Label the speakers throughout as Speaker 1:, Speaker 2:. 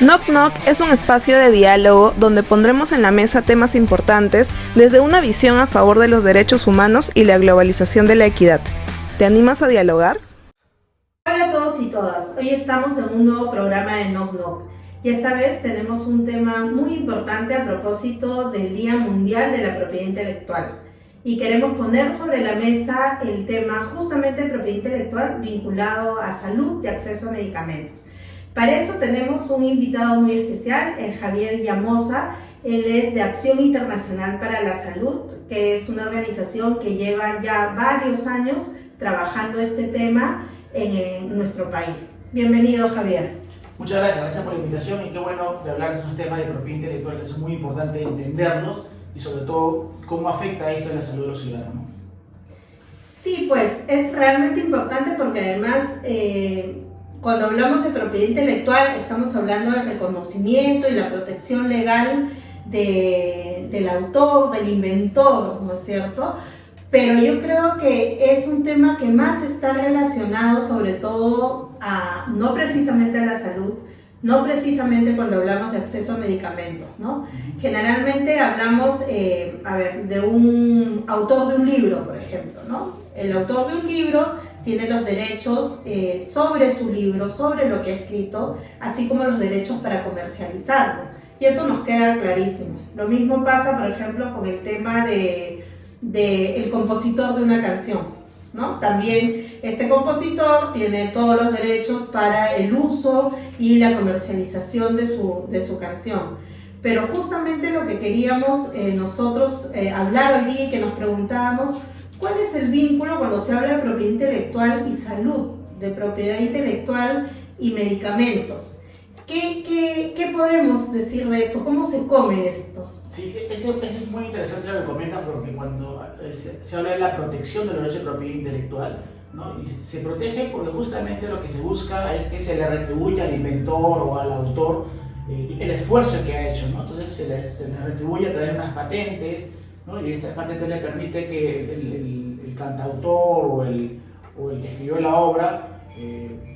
Speaker 1: Knock Knock es un espacio de diálogo donde pondremos en la mesa temas importantes desde una visión a favor de los derechos humanos y la globalización de la equidad. ¿Te animas a dialogar?
Speaker 2: Hola a todos y todas, hoy estamos en un nuevo programa de Knock Knock y esta vez tenemos un tema muy importante a propósito del Día Mundial de la Propiedad Intelectual y queremos poner sobre la mesa el tema justamente de propiedad intelectual vinculado a salud y acceso a medicamentos. Para eso tenemos un invitado muy especial, Javier Llamosa. Él es de Acción Internacional para la Salud, que es una organización que lleva ya varios años trabajando este tema en nuestro país. Bienvenido, Javier.
Speaker 3: Muchas gracias por la invitación y qué bueno de hablar de estos temas de propiedad intelectual, que es muy importante entenderlos y sobre todo cómo afecta esto en la salud de los ciudadanos.
Speaker 2: Sí, pues es realmente importante porque además cuando hablamos de propiedad intelectual estamos hablando del reconocimiento y la protección legal del autor, del inventor, ¿no es cierto? Pero yo creo que es un tema que más está relacionado sobre todo no precisamente a la salud, no precisamente cuando hablamos de acceso a medicamentos, ¿no? Generalmente hablamos, de un autor de un libro, por ejemplo, ¿no? El autor de un libro tiene los derechos sobre su libro, sobre lo que ha escrito, así como los derechos para comercializarlo. Y eso nos queda clarísimo. Lo mismo pasa, por ejemplo, con el tema el compositor de una canción, ¿no? También este compositor tiene todos los derechos para el uso y la comercialización de su canción. Pero justamente lo que queríamos nosotros hablar hoy día y que nos preguntábamos, ¿cuál es el vínculo cuando se habla de propiedad intelectual y salud, de propiedad intelectual y medicamentos? ¿Qué podemos decir de esto? ¿Cómo se come esto?
Speaker 3: Sí, eso es muy interesante lo que comentan porque cuando se habla de la protección de los derechos de propiedad intelectual, ¿no? Y se protege porque justamente lo que se busca es que se le retribuya al inventor o al autor el esfuerzo que ha hecho, ¿no? Entonces se le retribuye a través de unas patentes, ¿no? Y esta patente le permite que el cantautor o el que escribió la obra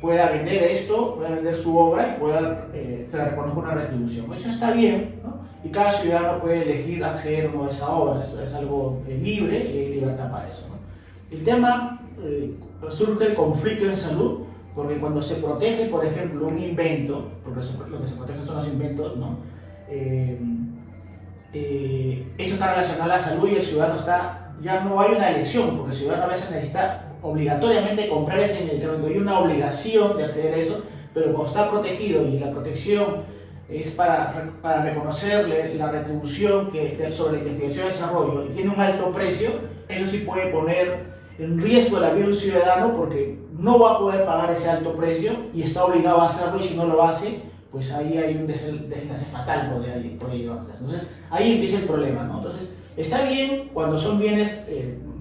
Speaker 3: pueda vender esto, pueda vender su obra y se le reconozca una retribución. Eso está bien, ¿no? Y cada ciudadano puede elegir acceder o no a esa obra, eso es algo libre y hay libertad para eso, ¿no? El tema surge el conflicto en salud, porque cuando se protege, por ejemplo, un invento, porque lo que se protege son los inventos, ¿no? Eso está relacionado a la salud y el ciudadano ya no hay una elección, porque el ciudadano a veces necesita obligatoriamente comprar ese medicamento, hay una obligación de acceder a eso, pero cuando está protegido y la protección es para reconocerle la retribución sobre la investigación y desarrollo y tiene un alto precio, eso sí puede poner en riesgo la vida de un ciudadano porque no va a poder pagar ese alto precio y está obligado a hacerlo, y si no lo hace, pues ahí hay un desenlace fatal por ahí. Entonces ahí empieza el problema, ¿no? Entonces está bien cuando son bienes,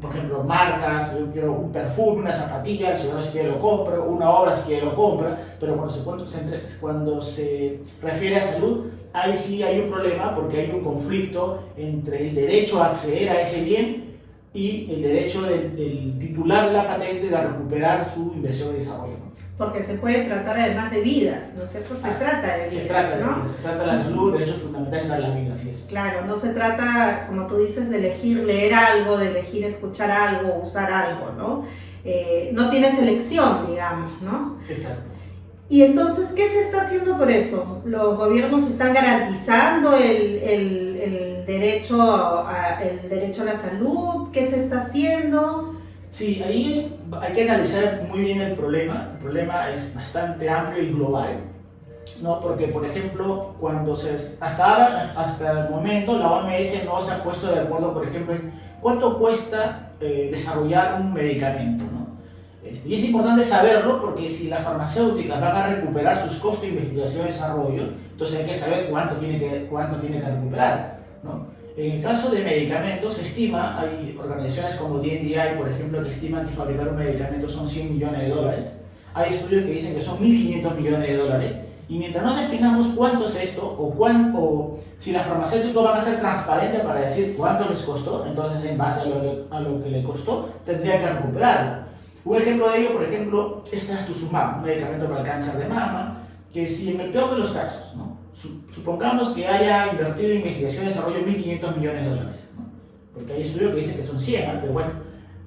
Speaker 3: por ejemplo, marcas, yo quiero un perfume, una zapatilla, el ciudadano si quiere lo compra, una obra si quiere lo compra, pero cuando se refiere a salud, ahí sí hay un problema porque hay un conflicto entre el derecho a acceder a ese bien y el derecho del titular de la patente de recuperar su inversión y desarrollo, ¿no?
Speaker 2: Porque se puede tratar además de vidas, ¿no es cierto? Se trata de vidas, ¿no?
Speaker 3: Se trata de la salud, derechos fundamentales para la vida, así es.
Speaker 2: Claro, no se trata, como tú dices, de elegir leer algo, de elegir escuchar algo, usar algo, ¿no? No tienes elección, digamos, ¿no?
Speaker 3: Exacto.
Speaker 2: Y entonces, ¿qué se está haciendo por eso? ¿Los gobiernos están garantizando el derecho a la salud? ¿Qué se está haciendo?
Speaker 3: Sí, ahí hay que analizar muy bien el problema. El problema es bastante amplio y global, ¿no? Porque, por ejemplo, hasta el momento la OMS no se ha puesto de acuerdo, por ejemplo, en cuánto cuesta desarrollar un medicamento, ¿no? Y es importante saberlo porque si las farmacéuticas van a recuperar sus costos de investigación y desarrollo, entonces hay que saber cuánto tiene que recuperar, ¿no? En el caso de medicamentos, se estima, hay organizaciones como DNDi, por ejemplo, que estiman que fabricar un medicamento son $100 millones. Hay estudios que dicen que son $1.500 millones. Y mientras no definamos cuánto es esto, o si las farmacéuticas van a ser transparentes para decir cuánto les costó, entonces en base a lo que le costó, tendría que recuperarlo. Un ejemplo de ello, por ejemplo, es trastuzumab, un medicamento para el cáncer de mama, que si en el peor de los casos, ¿no? Supongamos que haya invertido en investigación y desarrollo 1.500 millones de dólares, ¿no? Porque hay estudios que dicen que son 100, ¿no? Pero bueno,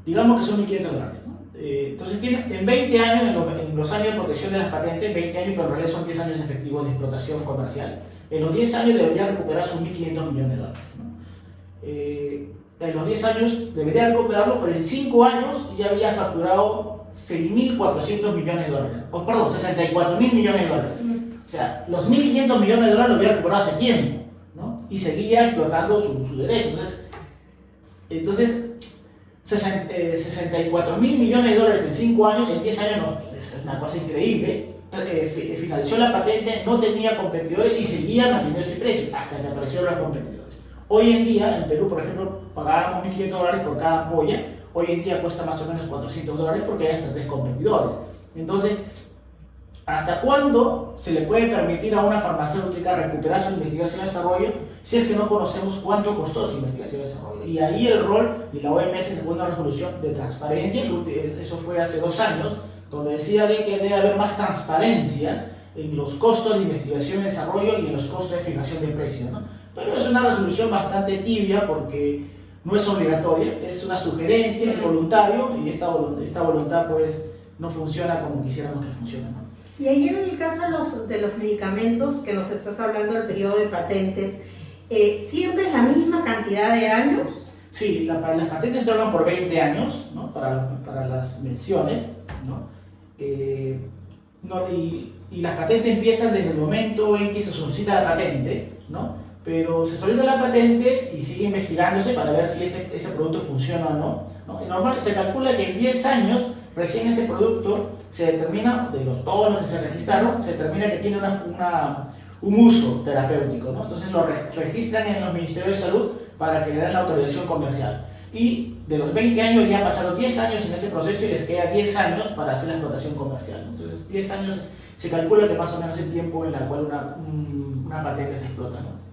Speaker 3: digamos que son 1.500 dólares, ¿no? Entonces tiene en 20 años, en los años de protección de las patentes, 20 años, pero en realidad son 10 años efectivos de explotación comercial. En los 10 años debería recuperar sus 1.500 millones de dólares, ¿no? En los 10 años debería recuperarlo, pero en 5 años ya había facturado 6.400 millones de dólares, o perdón, 64.000 millones de dólares. O sea, los 1.500 millones de dólares lo había recuperado hace tiempo, ¿no? Y seguía explotando su derecho. Entonces 64.000 millones de dólares en 5 años, en 10 años no, es una cosa increíble. Finalizó la patente, no tenía competidores y seguía manteniendo ese precio hasta que aparecieron los competidores. Hoy en día, en Perú, por ejemplo, pagábamos 1.500 dólares por cada ampolla. Hoy en día cuesta más o menos 400 dólares porque hay hasta 3 competidores. Entonces, ¿hasta cuándo se le puede permitir a una farmacéutica recuperar su investigación y desarrollo si es que no conocemos cuánto costó su investigación y desarrollo? Y ahí el rol, y la OMS sacó una resolución de transparencia, eso fue hace 2 años, donde decía de que debe haber más transparencia en los costos de investigación y desarrollo y en los costos de fijación de precios, ¿no? Pero es una resolución bastante tibia porque no es obligatoria, es una sugerencia, es voluntario y esta voluntad pues no funciona como quisiéramos que funcione, ¿no?
Speaker 2: Y ahí en el caso de los medicamentos que nos estás hablando del periodo de patentes, ¿siempre es la misma cantidad de años?
Speaker 3: Sí, las patentes duran por 20 años, ¿no? Para las menciones, ¿no? Y las patentes empiezan desde el momento en que se solicita la patente, ¿no? Pero se solicita la patente y sigue investigándose para ver si ese producto funciona o no, ¿no? Y normalmente se calcula que en 10 años recién ese producto se determina, todos los que se registraron, se determina que tiene un uso terapéutico, ¿no? Entonces lo registran en los ministerios de salud para que le den la autorización comercial. Y de los 20 años ya pasaron 10 años en ese proceso y les queda 10 años para hacer la explotación comercial. Entonces 10 años se calcula que más o menos el tiempo en el cual una patente se explota, ¿no?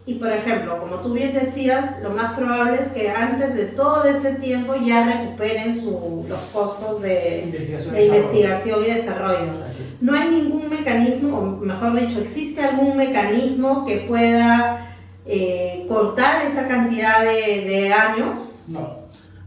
Speaker 2: Y por ejemplo, como tú bien decías, lo más probable es que antes de todo ese tiempo ya recuperen los costos de investigación y desarrollo. ¿No hay ningún mecanismo, o mejor dicho, existe algún mecanismo que pueda cortar esa cantidad de años?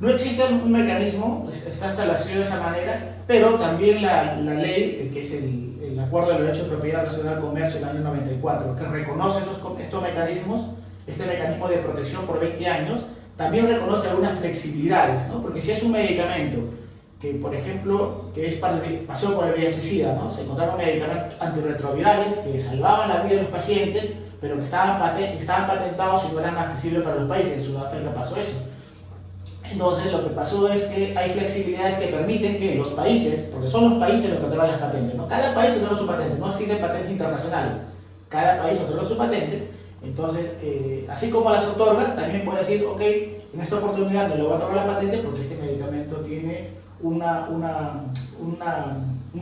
Speaker 3: No existe un mecanismo, está establecido de esa manera, pero también la ley, que es el Acuerdo de Derecho de Propiedad Relacionada al Comercio del año 94, que reconoce estos mecanismos, este mecanismo de protección por 20 años, también reconoce algunas flexibilidades, ¿no? Porque si es un medicamento que, por ejemplo, pasó por el VIH-Sida, ¿no? Se encontraron medicamentos antirretrovirales que salvaban la vida de los pacientes, pero que estaban patentados y no eran accesibles para los países. En Sudáfrica pasó eso. Entonces lo que pasó es que hay flexibilidades que permiten que los países, porque son los países los que otorgan las patentes, ¿no? Cada país otorga su patente, no existen patentes internacionales, cada país otorga su patente. Entonces, así como las otorga, también puede decir, ok, en esta oportunidad no le voy a otorgar la patente porque este medicamento tiene un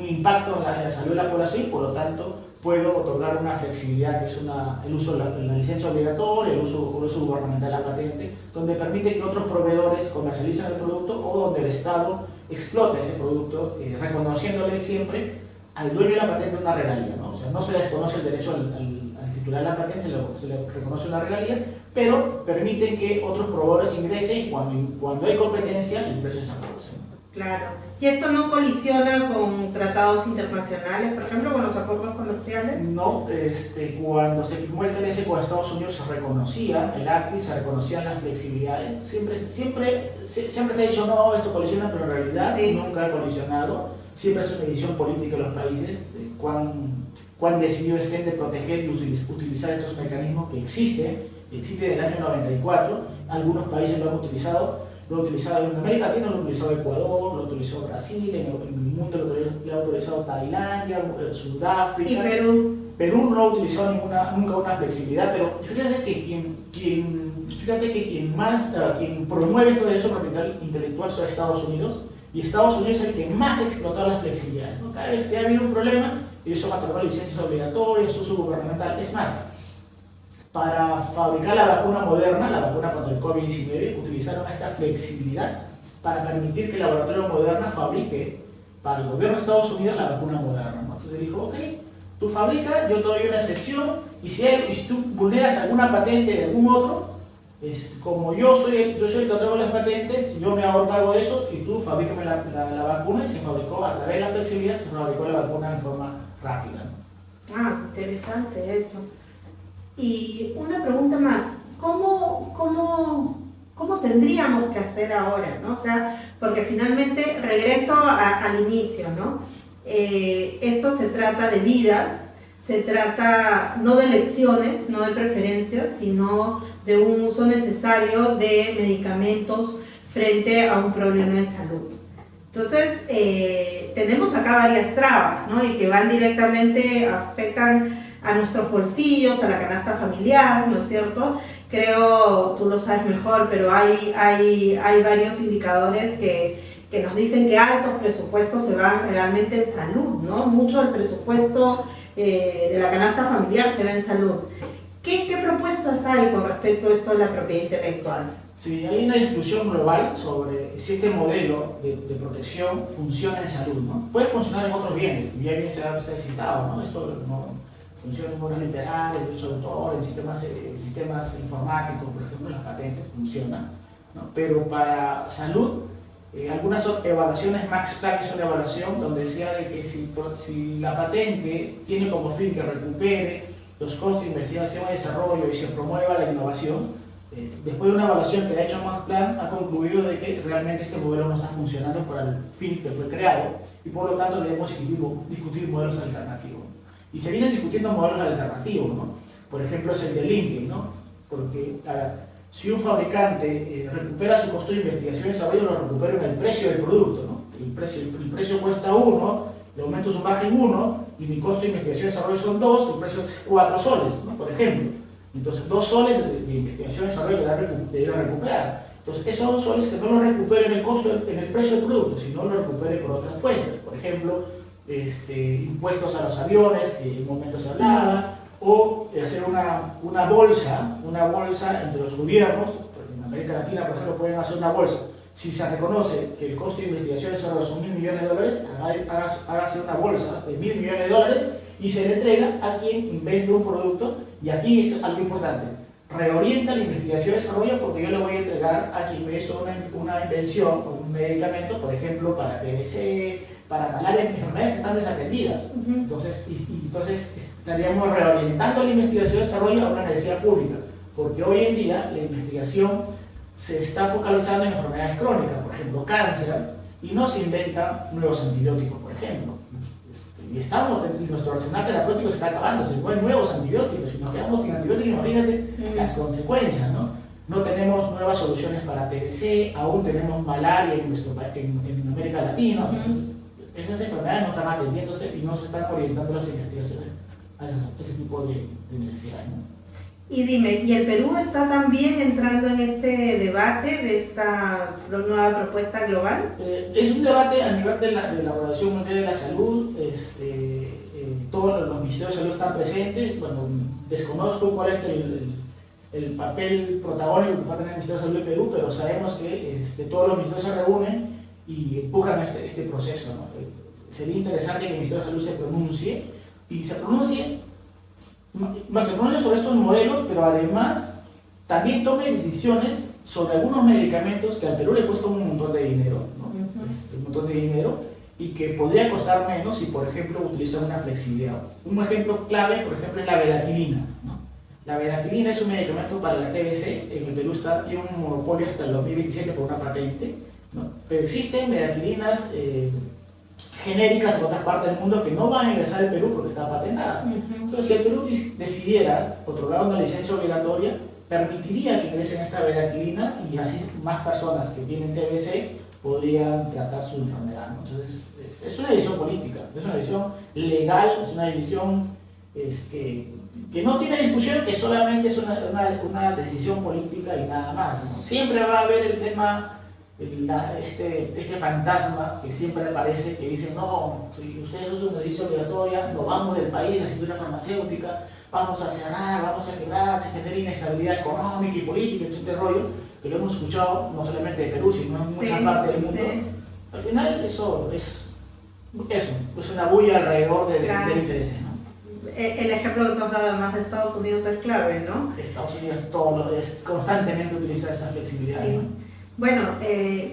Speaker 3: impacto en la salud de la población y por lo tanto puedo otorgar una flexibilidad que es el uso de la licencia obligatoria, el uso gubernamental de la patente, donde permite que otros proveedores comercialicen el producto o donde el Estado explote ese producto, reconociéndole siempre al dueño de la patente una regalía, ¿no? O sea, no se desconoce el derecho al titular de la patente, se le reconoce una regalía, pero permite que otros proveedores ingresen y cuando hay competencia el precio se reduce, ¿no?
Speaker 2: Claro. ¿Y esto no colisiona con tratados internacionales, por ejemplo, con los acuerdos comerciales?
Speaker 3: No, cuando se firmó el TLC con Estados Unidos se reconocía el ACTA, se reconocían las flexibilidades. Siempre se ha dicho, no, esto colisiona, pero en realidad sí, nunca ha colisionado. Siempre es una decisión política de los países, cuán decididos estén de proteger y utilizar estos mecanismos que existen desde el año 94. Algunos países lo han utilizado. Lo ha utilizado en América Latina, lo ha utilizado Ecuador, lo ha utilizado Brasil, en el mundo lo ha utilizado Tailandia, Sudáfrica.
Speaker 2: ¿Y Perú?
Speaker 3: Perú no ha utilizado nunca una flexibilidad, pero fíjate que quien promueve este derecho propietario intelectual son Estados Unidos, y Estados Unidos es el que más ha explotado las flexibilidades, ¿no? Cada vez que ha habido un problema, ellos han otorgado licencias obligatorias, uso gubernamental. Es más, para fabricar la vacuna Moderna, la vacuna contra el COVID-19, utilizaron esta flexibilidad para permitir que el laboratorio Moderna fabrique para el gobierno de Estados Unidos la vacuna Moderna, ¿no? Entonces dijo, ok, tú fabricas, yo te doy una excepción, y si tú vulneras alguna patente de algún otro, como yo soy el que traigo las patentes, yo me hago cargo de eso y tú fabrícame la vacuna, y se fabricó a través de la flexibilidad, se fabricó la vacuna de forma rápida, ¿no?
Speaker 2: Ah, interesante eso. Y una pregunta más, ¿cómo tendríamos que hacer ahora, ¿no? O sea, porque finalmente regreso al inicio, ¿no? Esto se trata de vidas, se trata no de elecciones, no de preferencias, sino de un uso necesario de medicamentos frente a un problema de salud. Entonces, tenemos acá varias trabas, ¿no? Y que van directamente, afectan a nuestros bolsillos, a la canasta familiar, ¿no es cierto? Creo, tú lo sabes mejor, pero hay varios indicadores que nos dicen que altos presupuestos se van realmente en salud, ¿no? Mucho del presupuesto de la canasta familiar se va en salud. ¿Qué propuestas hay con respecto a esto de la propiedad intelectual?
Speaker 3: Sí, hay una discusión global sobre si este modelo de protección funciona en salud, ¿no? Puede funcionar en otros bienes, y bien se ha citado, ¿no? Esto no funciona en obras literarias, derechos de autor, en sistemas informáticos, por ejemplo, las patentes funcionan, ¿no? Pero para salud, algunas evaluaciones, Max Planck hizo una evaluación donde decía de que si la patente tiene como fin que recupere los costos de investigación y desarrollo y se promueva la innovación, después de una evaluación que ha hecho Max Planck, ha concluido de que realmente este modelo no está funcionando para el fin que fue creado, y por lo tanto debemos discutir modelos alternativos. Y se vienen discutiendo modelos alternativos, ¿no? Por ejemplo, es el de linking, ¿no? Porque, a ver, si un fabricante recupera su costo de investigación y desarrollo, lo recupera en el precio del producto, ¿no? El precio cuesta 1, le aumento su margen 1, y mi costo de investigación y desarrollo son 2, el precio es 4 soles, ¿no? Por ejemplo. Entonces, 2 soles de investigación y desarrollo debe recuperar. Entonces, esos 2 soles que no lo recupere en el precio del producto, sino lo recupere por otras fuentes. Por ejemplo, impuestos a los aviones, que en un momento se hablaba, o hacer una bolsa entre los gobiernos. En América Latina, por ejemplo, pueden hacer una bolsa. Si se reconoce que el costo de investigación y desarrollo son $1.000 millones, hágase una bolsa de $1.000 millones y se le entrega a quien invente un producto. Y aquí es algo importante: reorienta la investigación y desarrollo, porque yo le voy a entregar a quien hizo una invención o un medicamento, por ejemplo, para TBC, para malaria, enfermedades que están desatendidas. Entonces estaríamos reorientando la investigación y desarrollo a una necesidad pública, porque hoy en día la investigación se está focalizando en enfermedades crónicas, por ejemplo, cáncer, y no se inventan nuevos antibióticos, por ejemplo. Y nuestro arsenal terapéutico se está acabando, se ponen nuevos antibióticos. Si nos quedamos sin antibióticos, imagínate las consecuencias, ¿no? No tenemos nuevas soluciones para TBC, aún tenemos malaria en América Latina. Entonces, esas enfermedades no están atendiéndose y no se están orientando las investigaciones a ese tipo de necesidades, ¿no?
Speaker 2: Y dime, ¿y el Perú está también entrando en este debate de esta nueva propuesta global?
Speaker 3: Es un debate a nivel de la Organización Mundial de la Salud. Todos los ministerios de salud están presentes. Bueno, desconozco cuál es el papel protagónico que va a tener el Ministerio de Salud de Perú, pero sabemos que todos los ministerios se reúnen y empujan este proceso, ¿no? Sería interesante que el Ministerio de Salud se pronuncie sobre estos modelos, pero además también tome decisiones sobre algunos medicamentos que al Perú le cuesta un montón de dinero, ¿no? Un montón de dinero, y que podría costar menos si, por ejemplo, utilizan una flexibilidad. Un ejemplo clave, por ejemplo, es la bedaquilina, ¿no? La bedaquilina es un medicamento para la TBC. En el Perú tiene un monopolio hasta el 2027 por una patente, ¿no? Pero existen bedaquilinas genéricas en otras partes del mundo que no van a ingresar al Perú porque están patentadas. Entonces, si el Perú decidiera otorgar una licencia obligatoria, permitiría que ingresen esta bedaquilina, y así más personas que tienen TBC podrían tratar su enfermedad, ¿no? Entonces, es una decisión política, es una decisión legal, es una decisión que no tiene discusión, que solamente es una decisión política y nada más, ¿no? Siempre va a haber el tema, este fantasma que siempre aparece, que dice: no, si ustedes usan una decisión obligatoria, nos vamos del país, la industria farmacéutica, vamos a cerrar, vamos a quebrar, se genera inestabilidad económica y política, y todo este rollo, que lo hemos escuchado no solamente de Perú, sino en muchas partes del mundo. Al final eso es una bulla alrededor de defender intereses, ¿no?
Speaker 2: el ejemplo que tú has dado además de Estados Unidos es clave, ¿no?
Speaker 3: Estados Unidos constantemente utiliza esa flexibilidad.
Speaker 2: Sí.
Speaker 3: ¿No?
Speaker 2: Bueno,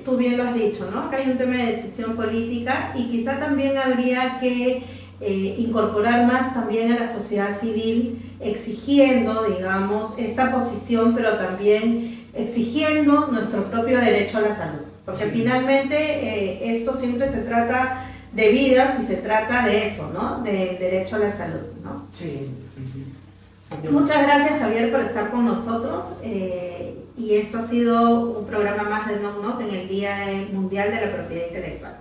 Speaker 2: tú bien lo has dicho, ¿no? Acá hay un tema de decisión política y quizá también habría que incorporar más también a la sociedad civil exigiendo, digamos, esta posición, pero también exigiendo nuestro propio derecho a la salud. Porque
Speaker 3: Sí.
Speaker 2: Finalmente esto siempre se trata de vidas y se trata de eso, ¿no? Del derecho a la salud, ¿no?
Speaker 3: Sí.
Speaker 2: Muchas gracias, Javier, por estar con nosotros. Y esto ha sido un programa más de Knock Knock en el Día Mundial de la Propiedad Intelectual.